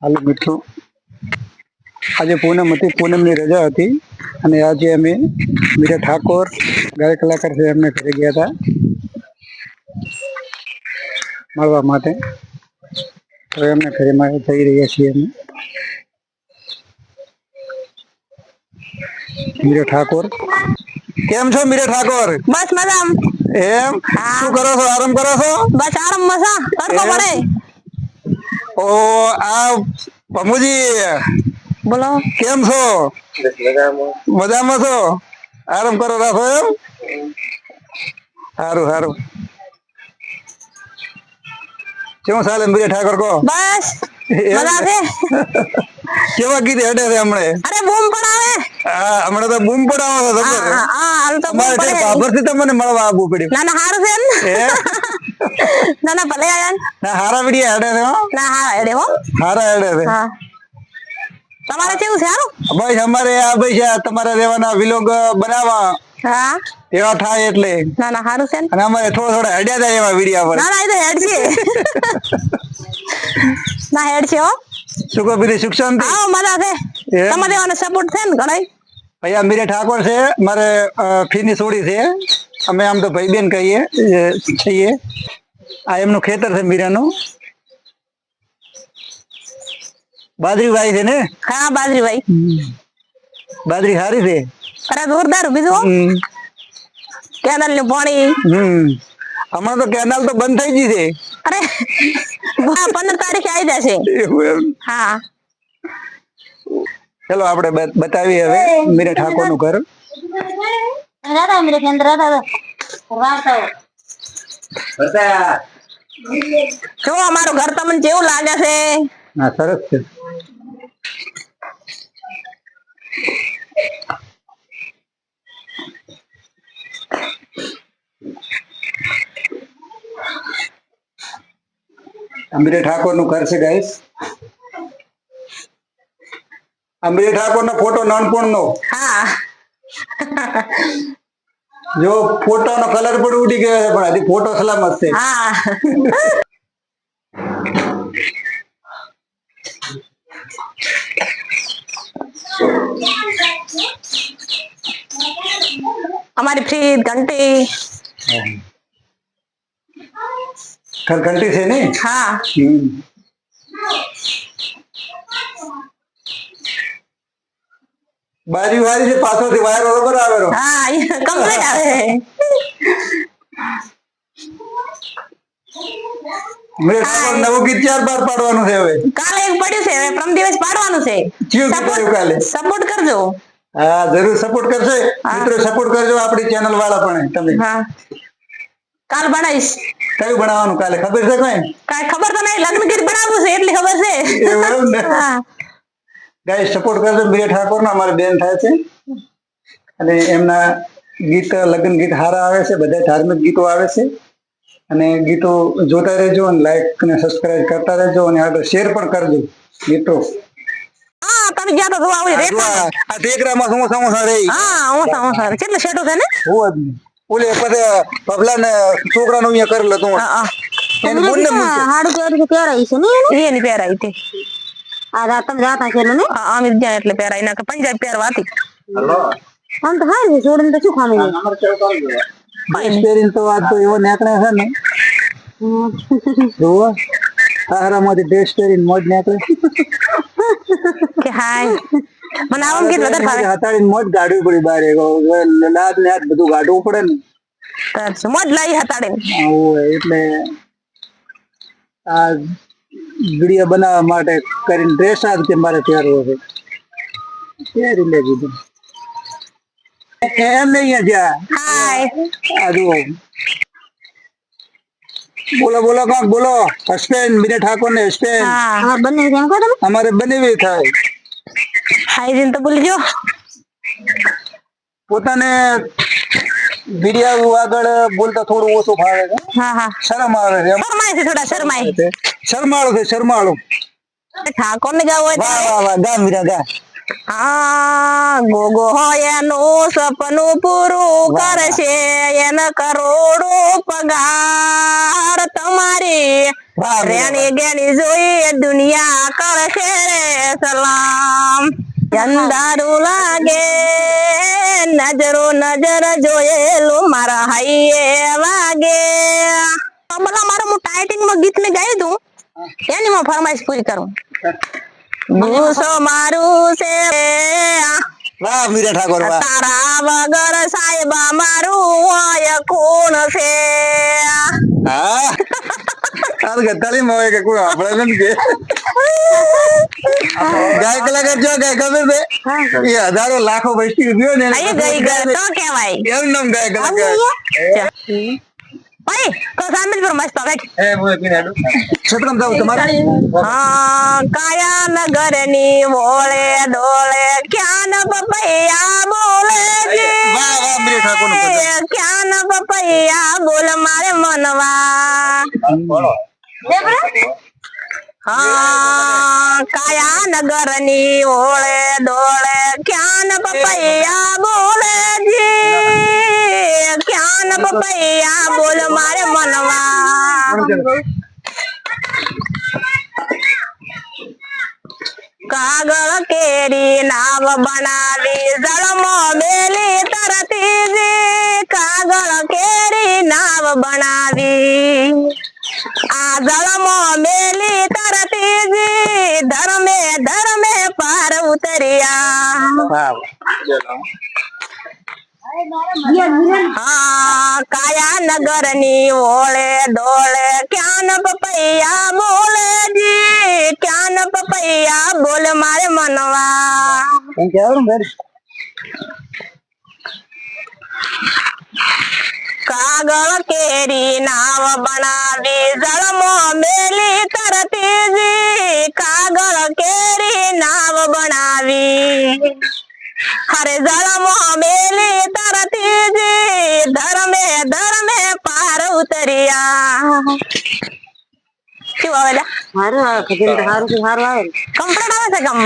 હાલો મિત્રો, આજે પૂનમ હતી, પૂનમની રજા હતી અને આજે અમે મીરા ઠાકોર ગાયક કલાકાર છે એમને ઘરે ગયા હતા મળવા માટે. હવે એમને ઘરે માં જઈ રહ્યા છીએ અમે. મીરા ઠાકોર, કેમ છો મીરા ઠાકોર? બસ મજામ. એમ શું કરો છો? આરામ કરો છો? બસ આરામ મસા તડકો પડે. ઓ આ પમુજી બોલો કેમ છો? મજામાં છો? આરામ કરો રાખો એમ. સારું સારું. કેવું ચાલે મીરા ઠાકોર કહો? બસ મજા છે. કેવા ગીત હેડે છે હમણે? અરે બૂમ પડાવે. હા હમણાં તો બૂમ પડાવો છો હા ખબર? હા હાલ તો બૂમ પડે. બાબરથી તમને મળવા આવવું પડ્યું. ના ના હારું છે ને. ના ના ભલે આયા ના હારા વિડિયા હેડે છે હો. ના હા એડે હો. હારા હેડે છે. હા તમારે કેવું છે હારું? બસ અમારે આ ભાઈ તમારે રહેવાના વિલોગ બનાવવા હા એવા થાય એટલે. ના ના હારું છે ને. અને અમારે થોડા હેડ્યા જાય એવા વિડિયા પર. ના ના એ તો હેડ છે. ના હેડ છે હો. શું કહો બીજી સુખ શાંતિ? હા મજા છે. તમારે દેવાનો સપોર્ટ છે ને ઘણાય. ભૈયા મીરા ઠાકોર છે મારે ફીની છોડી છે. અમે આમ તો ભાઈ બેન કહીએ છીએ. આ એમનું ખેતર છે મીરાનું. બાજરી વાઈ છે ને? હા બાજરી ભાઈ. બાજરી સારી છે. અરે જોરદાર બીજું કેનાલ નું પાણી. હમણાં તો કેનાલ તો બંધ થઈ ગઈ છે. અરે 15 તારીખે આવી જશે. એવું એમ? હા ચલો આપણે બતાવીએ હવે મીરા ઠાકોર નું ઘર. જો અમારું ઘર તમને કેવું લાગે છે? હા સરસ છે. મીરા ઠાકોર નું ઘર છે ગાઈસ. મીરા ઠાકોર નો ફોટો નાનપણ નો. હા જો ફોટો નો કલર પણ ઉડી ગયો છે પણ હજી ફોટો સલામત છે. હા અમારી ફ્રીજ ઘંટી. ઘંટી છે ને? હા બારી વારી છે પાછળથી વાયર બરોબર આવેલો. હા કમ્પ્લીટ આવે. મીરા ઠાકોર નવું ગીત ચાર બાર પાડવાનું છે હવે. કાલે એક પડ્યું છે હવે પ્રમ દિવસ પાડવાનું છે. કયું ગીત આવ્યું કાલે? સપોર્ટ કરજો. હા જરૂર સપોર્ટ કરશે મિત્રો. સપોર્ટ કરજો આપણી ચેનલ વાળા પણ તમે. હા કાલ બનાવીશ. કયું બનાવવાનું કાલે ખબર છે કઈ? કાઈ ખબર તો નહીં. લગ્ન ગીત બનાવવું છે એટલી ખબર છે. એવું એમ ને? હા ગાઈસ સપોર્ટ કરજો મીરા ઠાકોર નો. અમારે બેન થાય છે અને એમના ગીત લગ્ન ગીત સારા આવે છે. બધા ધાર્મિક ગીતો આવે છે અને ગીતો જોતા રહેજો અને લાઈક અને સબસ્ક્રાઇબ કરતા રહેજો અને આગળ શેર પણ કરજો મિત્રો. હા તમે જ્યાં તો જોવા આવી રેખા. આ ટેકરામાં સમોસા રહી. હા ઓસા કેટલું શેટું છે ને? હોવા જ નહીં. ઓલે પછી પગલા ને છોકરાનું અહીંયા કરેલું હતું. હા એની બોલને મૂકી. હાડું કેરી પહેરાઈ છે ને? એની પહેરાઈ હતી. આ રાતમ જાતા છે ને? હા અમે જ્યાં એટલે પહેરાઈ ના પંજાબ પહેરવા હતી. હલો આમ તો હારી જોડન તો શું ખામી પહેરીને તો આ તો એવો નીકળે છે ને. જોવો સહારામાંથી ડ્રેસ પહેરીને મોજ નીકળે. કે હાય મને આવું ગીત વધારે ભાવે. હતાડીને મોજ ગાડવી પડી બારે. લાદ ને હાથ બધું ગાડવું પડે ને. તાર મોજ લાઈ હતાડીને. આવું એટલે આ વિડીયો બનાવવા માટે કરીને ડ્રેસ આજ કે મારે પહેરવો છે. પહેરી લે દીધું. એમ નહીં જ્યાં હાય આ જુઓ. બોલો બોલો કાક બોલો. હસબેન્ડ મીરા ઠાકોર ને હસબેન્ડ. હા બને એમ કહો તમે. અમારે બનેવી થાય. હાય તો બોલી જો. પોતાને વિડિયો આગળ બોલતા થોડું ઓછું ફાવે છે. હા હા શરમ આવે છે. શરમાય છે થોડા શરમાય. શરમાળો છે શરમાળો. ઠાકોર ને ગાવ હોય વાહ વાહ વાહ ગા મીરા ગા. હા ગોગો હોય એનું સપનું પૂરું કરશે એને કરોડો પગાર તમારી રેણી ગેણી જોઈ દુનિયા કરશે રે સલામ અંધારું લાગે નજરો નજર જોયેલું મારા હાઈએ વાગે મતલબ મારું હું ટાઈટિંગ માં ગીત મેં ગાયું તું એની હું ફરમાઈશ પૂરી કરું ભૂસો મારું છે વાહ મીરા ઠાકોર વાહ તારા વગર સાહેબા મારું હોય કોણ છે હા આ ગતાલી મોય કે કોઈ આપણે નથી કે ગાય કલાકાર જો ગાય ખબર છે એ હજારો લાખો વસ્તી ગયો ને આઈ ગઈ ગઈ તો કહેવાય એવું નામ ગાય કલાકાર ભાઈ તો સામે પર મસ્ત આવે એ મોય પીનાડુ છેતરમ જાવ તમારે હા કાયા નગર ની વોળે ડોળે ક્યાં ન પપૈયા બોલે વાહ વાહ મીરા ઠાકોર નું ભજન ક્યાં ન પપૈયા બોલ મારે મનવા હા કાયા નગર ની ઓળે ડોળે ક્યાં ન પપૈયા બોલે જી ક્યાં ન પપૈયા બોલ મારે મનવા કાગળ કેરી નાવ બનાવી જળમાં બેલી તરતી જી કાગળ કેરી નાવ બનાવી આ જળમાં મેલી તરતી જી ધર્મે ધર્મે પાર ઉતર્યા હા કાયા નગર ની ઓળે ડોળે ક્યાં ન પપૈયા બોલે જી ક્યાં ન પપૈયા બોલ મારે મનવા કાગળ કેરી નાવ બનાવી જળમાં મેલી તરતી જી કાગળ કેરી નાવ બનાવી હરે જળમાં મેલી તરતી જી ધર્મે ધર્મે પાર ઉતર્યા શું આવે હારું આવે ખજન તો હારું આવે કમ્પ્લીટ આવે છે કમ